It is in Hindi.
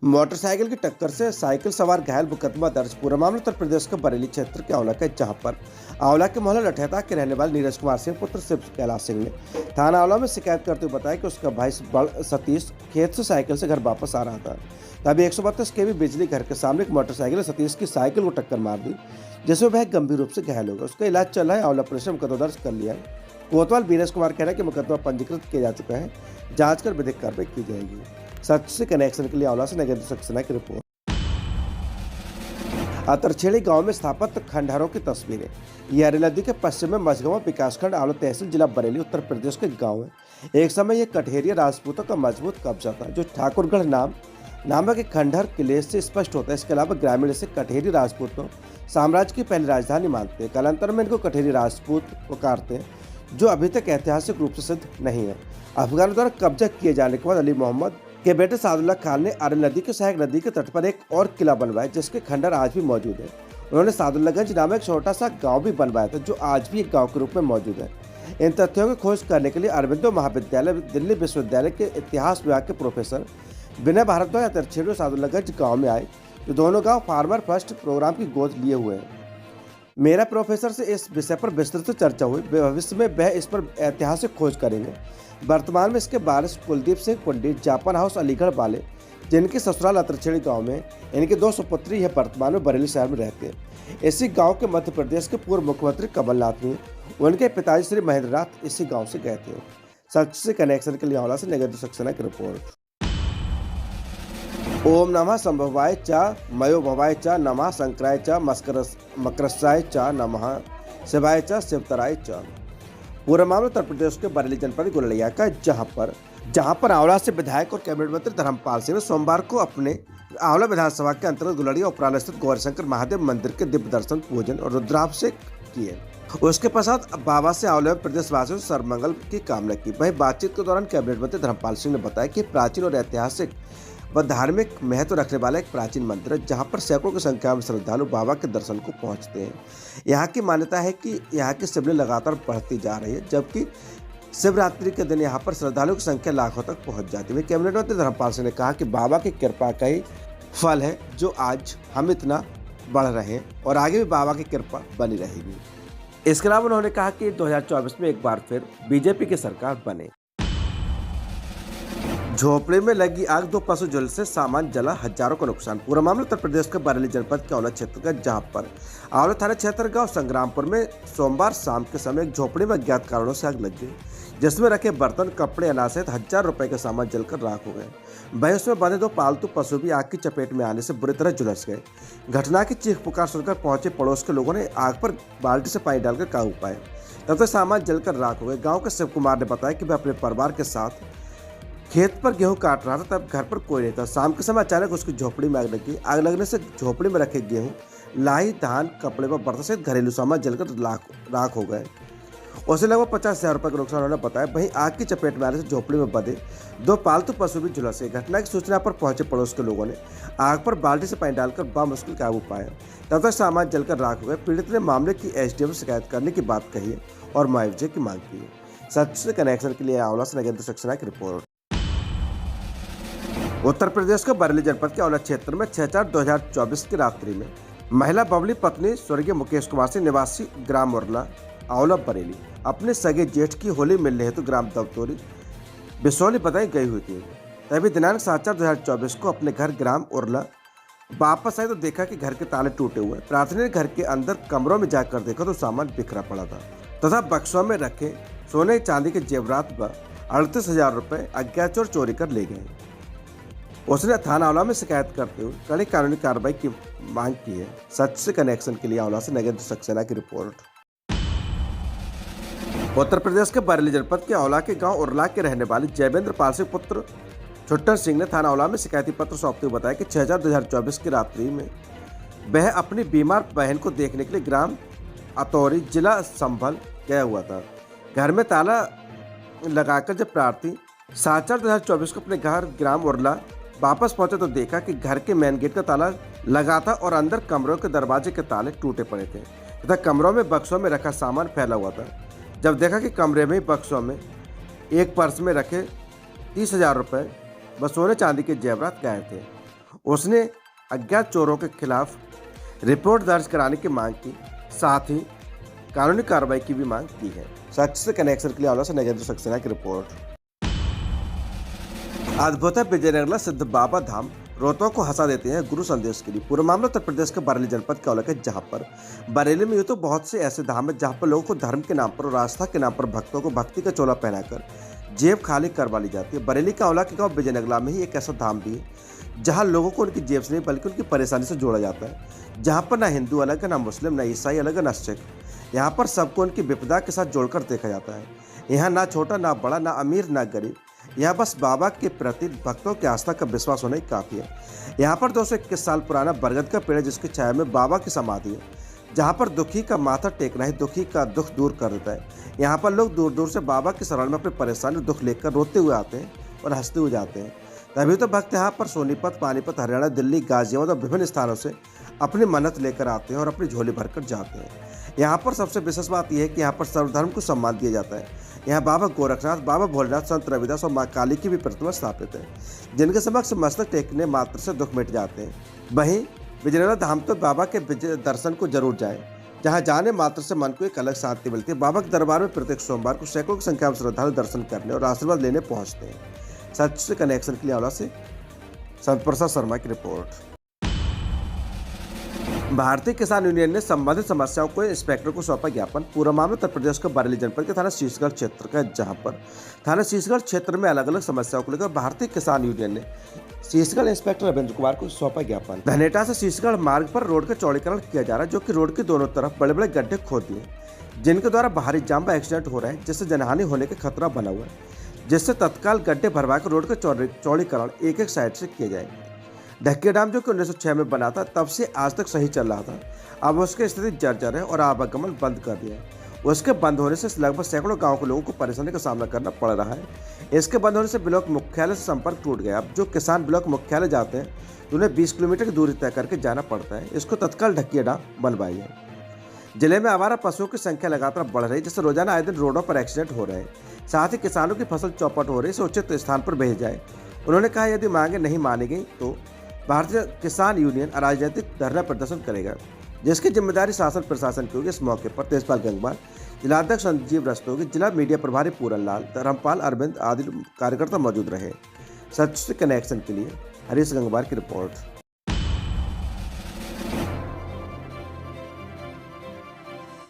मोटरसाइकिल की टक्कर से साइकिल सवार घायल, मुकदमा दर्ज। पूरा मामला उत्तर प्रदेश के बरेली क्षेत्र के आंवला का, जहां पर आंवला के मोहल्ला लठेता के रहने वाले नीरज कुमार सिंह पुत्र शिव कैलाश सिंह ने थाना आंवला में शिकायत करते हुए बताया कि उसका भाई सतीश खेत से साइकिल से घर वापस आ रहा था। तभी 132 केवी बिजली घर के सामने एक मोटरसाइकिल ने सतीश की साइकिल को टक्कर मार दी, जिसमें वह गंभीर रूप से घायल हो गया। उसका इलाज चल रहा है। आंवला पुलिस ने मुकदमा दर्ज कर लिया है। कोतवाल नीरज कुमार कह रहे हैं कि मुकदमा पंजीकृत किया जा चुका है, जांच कर विधिक कार्रवाई की जाएगी। सच से कनेक्शन के लिए आंवला से नगेंद्र सक्सेना की रिपोर्ट। अतरछेड़ी गांव में स्थापित खंडहरों की तस्वीरें। यह अररिया नदी के पश्चिम में मझगांव विकासखंड, आंवला तहसील, जिला बरेली, उत्तर प्रदेश के गांव है। एक समय यह कठेरिया राजपूतों का मजबूत कब्जा था, जो ठाकुरगढ़ नामक एक खंडहर किले से स्पष्ट होता है। इसके अलावा ग्रामीण इसे कठेरी राजपूतों साम्राज्य की पहली राजधानी मानते हैं। कालांतर में इनको कठेरी राजपूत पुकारते हैं, जो अभी तक ऐतिहासिक रूप से सिद्ध नहीं है। अफगानों द्वारा कब्जा किए जाने के बाद अली मोहम्मद के बेटे सादुल्ला खान ने अररिया नदी के सहायक नदी के तट पर एक और किला बनवाया, जिसके खंडहर आज भी मौजूद है। उन्होंने सादुल्लागंज नामक एक छोटा सा गांव भी बनवाया था, जो आज भी एक गांव के रूप में मौजूद है। इन तथ्यों की खोज करने के लिए अरविंदो महाविद्यालय, दिल्ली विश्वविद्यालय के इतिहास विभाग के प्रोफेसर विनय भारद्वाज अतरछेड़ी और सादुल्लागंज गाँव में आए, जो दोनों गाँव फार्मर फर्स्ट प्रोग्राम की गोद लिए हुए हैं। मेरा प्रोफेसर से इस विषय पर विस्तृत चर्चा हुई। भविष्य में वह इस पर ऐतिहासिक खोज करेंगे। वर्तमान में इसके वारिस कुलदीप सिंह पंडित जापान हाउस अलीगढ़ वाले, जिनके ससुराल अतरछेड़ी गांव में, इनके 2 सुपुत्री यह वर्तमान में बरेली शहर में रहते हैं। इसी गांव के मध्य प्रदेश के पूर्व मुख्यमंत्री कमलनाथ ने, उनके पिताजी श्री महेंद्रनाथ इसी गांव से गए थे। सच से कनेक्शन के लिए आंवला से नगेंद्र सक्सेना की रिपोर्ट। ओम नमः संभवाय च मयो भवाय च नमः शंकराय च मकरसाय च नमः शिवाय च शिवतराय च। पूरा मामला उत्तर प्रदेश के बरेली जनपद गुलरिया का, जहां पर आंवला से विधायक और कैबिनेट मंत्री धर्मपाल सिंह ने सोमवार को अपने आंवला विधानसभा के अंतर्गत गुलरिया उपराला स्थित गौरीशंकर महादेव मंदिर के दिव्य दर्शन, पूजन और रुद्राभिषेक किए। उसके पश्चात बाबा से आंवला में प्रदेशवासियों से सर्वमंगल की कामना की। वहीं बातचीत के दौरान कैबिनेट मंत्री धर्मपाल सिंह ने बताया कि प्राचीन और ऐतिहासिक व धार्मिक महत्व रखने वाला एक प्राचीन मंदिर है, जहां पर सैकड़ों की संख्या में श्रद्धालु बाबा के दर्शन को पहुंचते हैं। यहाँ की मान्यता है कि यहाँ की शिवलिंग लगातार बढ़ती जा रही है, जबकि शिवरात्रि के दिन यहाँ पर श्रद्धालुओं की संख्या लाखों तक पहुंच जाती है। कैबिनेट मंत्री धर्मपाल सिंह ने कहा कि बाबा की कृपा का ही फल है जो आज हम इतना बढ़ रहे हैं, और आगे भी बाबा की कृपा बनी रहेगी। इसके अलावा उन्होंने कहा कि 2024 में एक बार फिर बीजेपी की सरकार बने। झोपड़ी में लगी आग, 2 पशु जल से सामान जला, हजारों का नुकसान। पूरा मामला उत्तर प्रदेश के बरेली जनपद के आंवला क्षेत्र का, जहां पर आंवला थाना क्षेत्र गांव संग्रामपुर में सोमवार शाम के समय एक झोपड़ी में अज्ञात कारणों से आग लग गई, जिसमें रखे बर्तन, कपड़े, अनाज सहित हजारों रुपए के सामान जलकर राख हो गए। वहीं उसमें बंधे 2 पालतू पशु भी आग की चपेट में आने से बुरी तरह झुलस गए। घटना की चीख पुकार सुनकर पहुंचे पड़ोस के लोगों ने आग पर बाल्टी से पानी डालकर काबू पाया। तब तक सामान जलकर राख हो गए। गाँव के शिव कुमार ने बताया कि वह अपने परिवार के साथ खेत पर गेहूं काट रहा था, तब घर पर कोई नहीं था। शाम के समय अचानक उसकी झोपड़ी में आग लगी। आग लगने से झोपड़ी में रखे गेहूं, लाही, धान, कपड़े व बर्तन सहित घरेलू सामान जलकर राख हो गए। उसे लगभग 50,000 रुपये का नुकसान उन्होंने बताया। वहीं आग की चपेट में आने से झोपड़ी में बंधे 2 पालतू पशु भी झुलस गए। घटना की सूचना पर पहुंचे पड़ोस के लोगों ने आग पर बाल्टी से पानी डालकर बामुश्किल काबू पाया। तब तक सामान जलकर राख हो गए। पीड़ित ने मामले की एसडीएम में शिकायत करने की बात कही है और मुआवजे की मांग की है। सच से कनेक्शन के लिए आंवला से नगेंद्र सक्सेना की रिपोर्ट। उत्तर प्रदेश के बरेली जनपद के आंवला क्षेत्र में 6/4/2024 की रात्रि में महिला बबली पत्नी स्वर्गीय मुकेश कुमार सिंह, निवासी ग्राम उरला, आंवला, बरेली, अपने सगे जेठ की होली मिलने हेतु ग्राम दवतोरी बिसौली बताई गई हुई थी। तभी दिनांक 7/4/2024 को अपने घर ग्राम उरला वापस आए तो देखा कि घर के ताले टूटे हुए। प्रार्थना ने घर के अंदर कमरों में जाकर देखा तो सामान बिखरा पड़ा था तथा बक्सों में रखे सोने चांदी के जेवरात व 38,000 रुपये अज्ञात चोर चोरी कर ले गए। उसने थाना आंवला में शिकायत करते हुए कड़ी कानूनी कार्रवाई की मांग की है। सच से कनेक्शन के लिए आंवला से नगेंद्र सक्सेना की रिपोर्ट। उत्तर प्रदेश के बरेली जनपद के आंवला के गांव उरला के रहने वाले जयवेंद्र पाल सिंह पुत्र छुट्टन सिंह ने थाना आंवला में शिकायती पत्र सौंपते हुए बताया कि 6/4/2024 की रात्रि में वह अपनी बीमार बहन को देखने के लिए ग्राम अतौरी, जिला संभल गया हुआ था। घर में ताला लगाकर जब प्रार्थी 7/4/2024 को अपने घर ग्राम उरला वापस पहुंचे तो देखा कि घर के मेन गेट का ताला लगा था और अंदर कमरों के दरवाजे के ताले टूटे पड़े थे तथा कमरों में बक्सों में रखा सामान फैला हुआ था। जब देखा कि कमरे में बक्सों में एक पर्स में रखे 30,000 रुपये व सोने चांदी के जेवरात गायब थे। उसने अज्ञात चोरों के खिलाफ रिपोर्ट दर्ज कराने की मांग की, साथ ही कानूनी कार्रवाई की भी मांग की है। सच से कनेक्शन के लिए आला से नगेंद्र सक्सेना की रिपोर्ट। अद्भुत है विजयनगला सिद्ध बाबा धाम, रोहतों को हंसा देते हैं गुरु संदेश के लिए। पूरा मामला उत्तर प्रदेश के बरेली जनपद का उल्लेख है, जहां पर बरेली में यूं तो बहुत से ऐसे धाम है जहां पर लोगों को धर्म के नाम पर और आस्था के नाम पर भक्तों को भक्ति का चोला पहनाकर जेब खाली करवा ली जाती है। बरेली का औला के गांव विजयनगला में ही एक ऐसा धाम भी है जहां लोगों को उनकी जेब से नहीं बल्कि उनकी परेशानी से जोड़ा जाता है, जहां पर ना हिंदू अलग है, ना मुस्लिम, ना ईसाई अलग है, ना सिख। यहाँ पर सबको उनकी विपदा के साथ जोड़कर देखा जाता है। यहाँ ना छोटा, ना बड़ा, ना अमीर, ना गरीब। यहाँ बस बाबा के प्रति भक्तों की आस्था का विश्वास होना ही काफ़ी है। यहाँ पर 221 साल पुराना बरगद का पेड़ है जिसकी छाया में बाबा की समाधि है, जहाँ पर दुखी का माथा टेकना ही दुखी का दुख दूर कर देता है। यहाँ पर लोग दूर दूर से बाबा की शरण में अपनी परेशानी दुख लेकर रोते हुए आते हैं और हंसते हुए जाते हैं। तभी तो भक्त यहाँ पर सोनीपत, पानीपत, हरियाणा, दिल्ली, गाजियाबाद और विभिन्न स्थानों से अपनी मन्नत लेकर आते हैं और अपनी झोली भरकर जाते हैं। यहाँ पर सबसे विशेष बात यह है कि यहाँ पर सर्वधर्म को सम्मान दिया जाता है। यहाँ बाबा गोरखनाथ, बाबा भोलेनाथ, संत रविदास और माँ काली की भी प्रतिमा स्थापित है, जिनके समक्ष मस्तक टेकने मात्र से दुख मिट जाते हैं। वहीं विजयनगला धाम तो बाबा के दर्शन को जरूर जाएं, जहाँ जाने मात्र से मन को एक अलग शांति मिलती है। बाबा के दरबार में प्रत्येक सोमवार को सैकड़ों की संख्या में श्रद्धालु दर्शन करने और आशीर्वाद लेने पहुंचते हैं। सच से कनेक्शन के लिए आंवला से संत प्रसाद शर्मा की रिपोर्ट। भारतीय किसान यूनियन ने संबंधित समस्याओं को इंस्पेक्टर को सौंपा ज्ञापन। पूरा मामला उत्तर प्रदेश के बरेली जनपद के थाना शीशगढ़ क्षेत्र का, जहां पर थाना शीशगढ़ क्षेत्र में अलग अलग समस्याओं को लेकर भारतीय किसान यूनियन ने शीशगढ़ इंस्पेक्टर रविंद्र कुमार को सौंपा ज्ञापन। धनेटा से शीशगढ़ मार्ग पर रोड का चौड़ीकरण किया जा रहा है, जो कि रोड के दोनों तरफ बड़े बड़े गड्ढे खोद दिए, जिनके द्वारा भारी जाम व एक्सीडेंट हो रहे हैं, जिससे जनहानि होने का खतरा बना हुआ है, जिससे तत्काल गड्ढे भरवाकर रोड का चौड़ीकरण एक एक साइड से किया जाए। ढक्की डैम जो कि 1906 में बना था, तब से आज तक सही चल रहा था। अब उसकी स्थिति जर्जर है और आवागमन बंद कर दिया है। उसके बंद होने से लगभग सैकड़ों गांव के लोगों को परेशानी का सामना करना पड़ रहा है। इसके बंद होने से ब्लॉक मुख्यालय से संपर्क टूट गया। अब जो किसान ब्लॉक मुख्यालय जाते हैं तो उन्हें 20 किलोमीटर की दूरी तय करके जाना पड़ता है। इसको तत्काल ढक्की डैम बनवाई है। जिले में आवारा पशुओं की संख्या लगातार बढ़ रही है, जिससे रोजाना आए दिन रोडों पर एक्सीडेंट हो रहे हैं। साथ ही किसानों की फसल चौपट हो रही है, इसे उचित स्थान पर भेज जाए। उन्होंने कहा यदि मांगे नहीं मानी गई तो भारतीय किसान यूनियन अराजनैतिक धरना प्रदर्शन करेगा, जिसकी जिम्मेदारी शासन प्रशासन की होगी। इस मौके पर तेजपाल गंगवार, जिलाध्यक्ष संजीव रस्तोगी, जिला मीडिया प्रभारी पूरन लाल, धर्मपाल अरविंद आदि कार्यकर्ता मौजूद रहे। सच से कनेक्शन के लिए हरीश गंगवार की रिपोर्ट।